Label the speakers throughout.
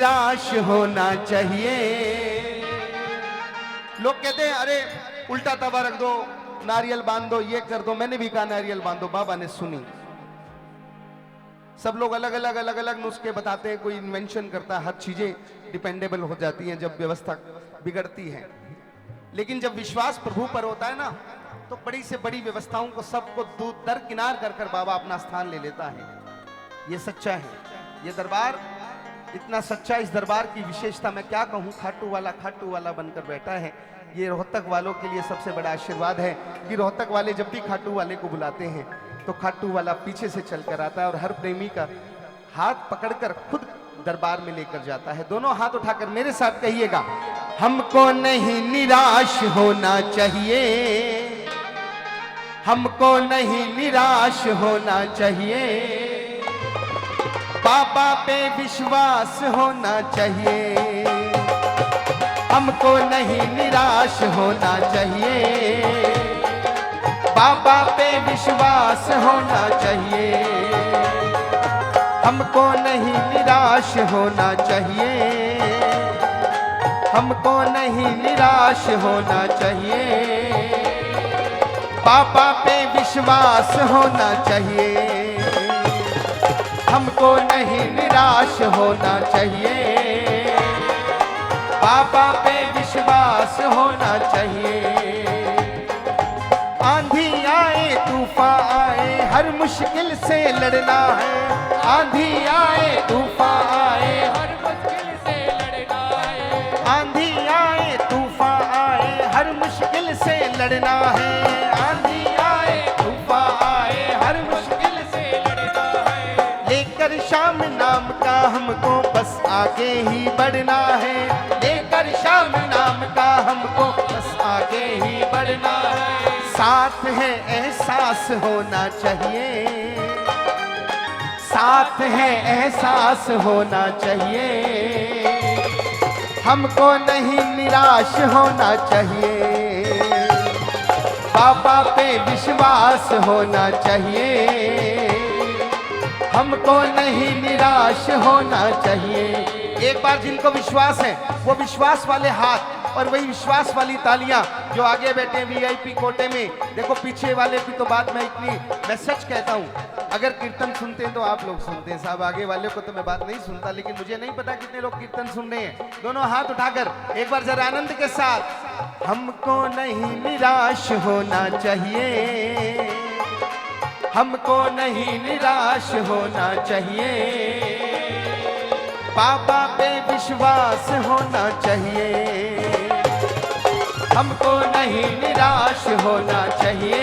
Speaker 1: निराश होना चाहिए। लोग कहते हैं अरे उल्टा तवा रख दो, नारियल बांध दो, ये कर दो। मैंने भी कहा नारियल बांध दो, बाबा ने सुनी। सब लोग अलग अलग नुस्खे बताते हैं, कोई इन्वेंशन करता है, हर चीजें डिपेंडेबल हो जाती हैं जब व्यवस्था बिगड़ती है। लेकिन जब विश्वास प्रभु पर होता है ना, तो बड़ी से बड़ी व्यवस्थाओं को सबको दूर दरकिनार कर कर बाबा अपना स्थान ले लेता है। ये सच्चा है, ये दरबार इतना सच्चा, इस दरबार की विशेषता मैं क्या कहूँ। खाटू वाला बनकर बैठा है। ये रोहतक वालों के लिए सबसे बड़ा आशीर्वाद है कि रोहतक वाले जब भी खाटू वाले को बुलाते हैं तो खाटू वाला पीछे से चलकर आता है और हर प्रेमी का हाथ पकड़कर खुद दरबार में लेकर जाता है। दोनों हाथ उठाकर मेरे साथ कहिएगा, हमको नहीं निराश होना चाहिए, हमको नहीं निराश होना चाहिए, बाबा पे विश्वास होना चाहिए, हमको नहीं निराश होना चाहिए, बाबा पे विश्वास होना चाहिए, हमको नहीं निराश होना चाहिए, हमको नहीं निराश होना चाहिए, बाबा पे विश्वास होना चाहिए, हमको नहीं निराश होना चाहिए, बाबा पे विश्वास होना चाहिए। आंधी आए तूफान आए हर मुश्किल से लड़ना है, आंधी आए तूफान आए हर मुश्किल से लड़ना है, आंधी आए तूफान आए हर मुश्किल से लड़ना है, आंधी आए तूफान आए हर मुश्किल से लड़ना है, लेकर शाम नाम का हमको बस आगे ही बढ़ना है, लेकर शाम नाम का हमको बस आगे ही बढ़ना है। साथ है एहसास होना चाहिए, साथ है एहसास होना चाहिए, हमको नहीं निराश होना चाहिए, बाबा पे विश्वास होना चाहिए, हमको नहीं निराश होना चाहिए। एक बार जिनको विश्वास है वो विश्वास वाले हाथ और वही विश्वास वाली तालियां जो आगे बैठे वीआईपी कोटे में। देखो पीछे वाले की तो बात मैं सच कहता हूं, अगर कीर्तन सुनते हैं तो आप लोग सुनते हैं साहब, आगे वाले को तो मैं बात नहीं सुनता, लेकिन मुझे नहीं पता कितने लोग कीर्तन सुन रहे हैं। दोनों हाथ उठाकर एक बार जरा आनंद के साथ, हमको नहीं निराश होना चाहिए, हमको नहीं निराश होना चाहिए, बाबा पे विश्वास होना चाहिए, हमको नहीं निराश होना चाहिए,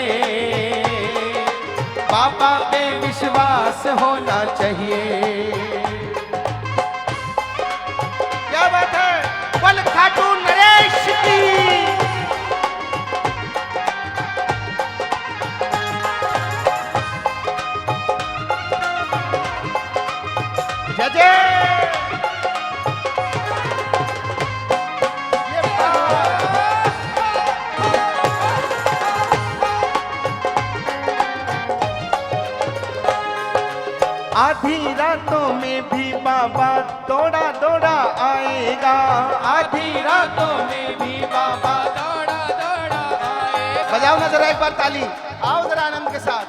Speaker 1: बाबा पे विश्वास होना चाहिए। क्या बात है, बोल खाटू नरेश की जय जय। आधी रातों में भी बाबा दौड़ा दौड़ा आएगा, आधी रातों में भी बाबा दौड़ा दौड़ा आएगा। बजाओ ना जरा एक बार ताली, आओ जरा आनंद के साथ।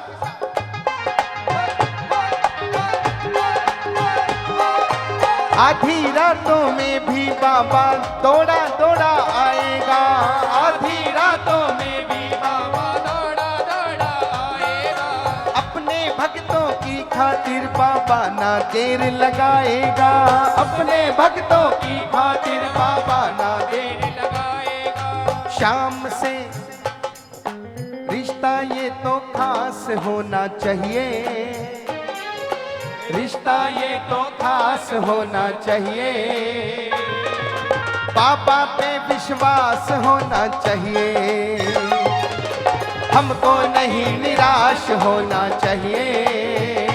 Speaker 1: आधी रातों में भी बाबा दौड़ा दौड़ा आएगा, आधी रातों में भी बाबा दौड़ा दौड़ा आएगा, अपने भक्तों की खातिर बाबा ना देर लगाएगा, अपने भक्तों की खातिर बाबा ना देर लगाएगा। शाम से रिश्ता ये तो खास होना चाहिए, रिश्ता ये तो खास होना चाहिए, बाबा पे विश्वास होना चाहिए, हमको नहीं निराश होना चाहिए,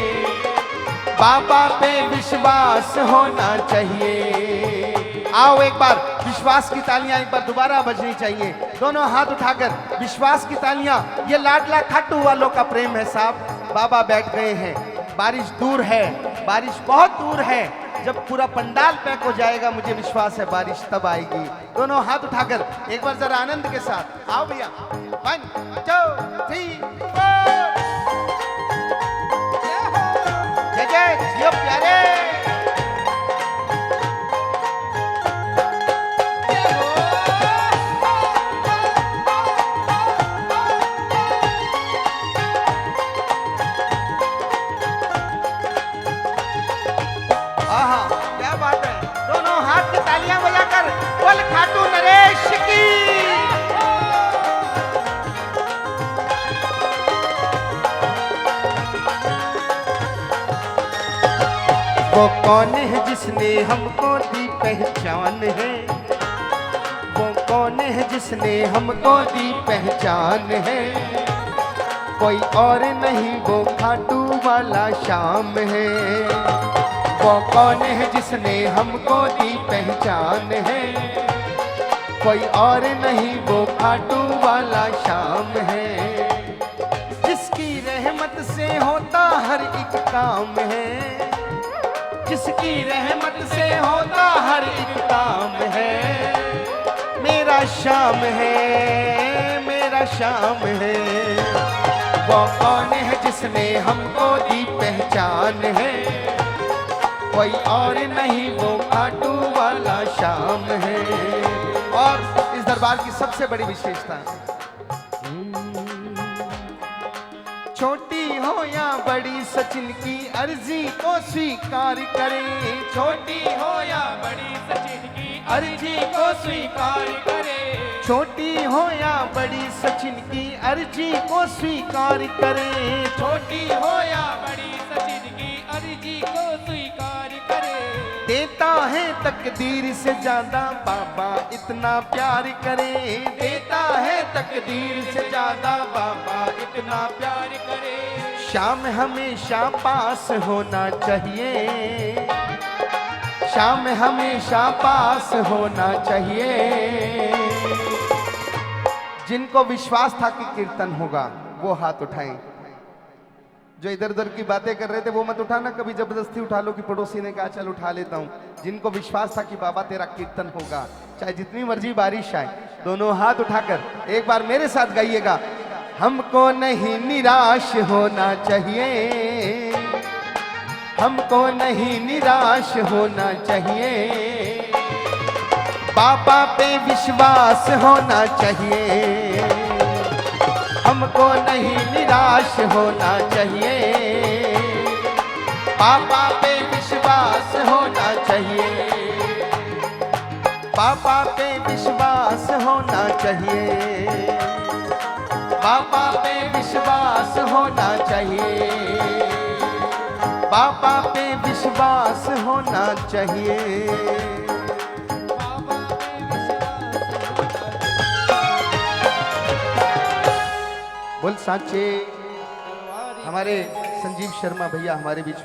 Speaker 1: बाबा पे विश्वास होना चाहिए। आओ एक बार विश्वास की तालियां एक बार दोबारा बजनी चाहिए, दोनों हाथ उठाकर विश्वास की तालियां। ये लाडला खाटू वालों का प्रेम है साहब। बाबा बैठ गए हैं, बारिश दूर है, बारिश बहुत दूर है, जब पूरा पंडाल पैक हो जाएगा मुझे विश्वास है बारिश तब आएगी। दोनों हाथ उठाकर एक बार जरा आनंद के साथ आओ भैया। 1 2 3 4 जय जय जियो प्यारे। क्या बात है, दोनों हाथ की तालियां बजाकर बोल खाटू नरेश की। वो कौन है जिसने हमको दी पहचान है, वो कौन है जिसने हमको दी पहचान है, कोई और नहीं वो खाटू वाला श्याम है। वो कौन है जिसने हमको दी पहचान है, कोई और नहीं वो खाटू वाला श्याम है। जिसकी रहमत से होता हर एक काम है, जिसकी रहमत से होता हर एक काम है, मेरा श्याम है, मेरा श्याम है। वो कौन है जिसने हमको दी पहचान है, कोई और नहीं वो खाटू वाला श्याम है। और इस दरबार की सबसे बड़ी विशेषता, छोटी हो या बड़ी सचिन की अर्जी को स्वीकार करे, छोटी हो या बड़ी सचिन की अर्जी को स्वीकार करे, छोटी हो या बड़ी सचिन की अर्जी को स्वीकार करे, छोटी हो या बड़ी सचिन की अर्जी को स्वीकार करे। देता है तकदीर से ज्यादा बाबा इतना प्यार करे, देता है तकदीर से ज्यादा बाबा इतना प्यार करे। शाम हमेशा पास होना चाहिए, शाम हमेशा पास होना चाहिए। जिनको विश्वास था कि कीर्तन होगा वो हाथ उठाएं। जो इधर उधर की बातें कर रहे थे वो मत उठाना, कभी जबरदस्ती उठा लो कि पड़ोसी ने कहा चल उठा लेता हूँ। जिनको विश्वास था कि बाबा तेरा कीर्तन होगा, चाहे जितनी मर्जी बारिश आए, दोनों हाथ उठाकर एक बार मेरे साथ गाइएगा। हमको नहीं निराश होना चाहिए, हमको नहीं निराश होना चाहिए, बाबा पे विश्वास होना चाहिए। हमको नहीं निराश होना चाहिए, बाबा पे विश्वास होना चाहिए, बाबा पे विश्वास होना चाहिए, बाबा पे विश्वास होना चाहिए, बाबा पे विश्वास होना चाहिए। बोल साचे। हमारे संजीव शर्मा भैया हमारे बीच में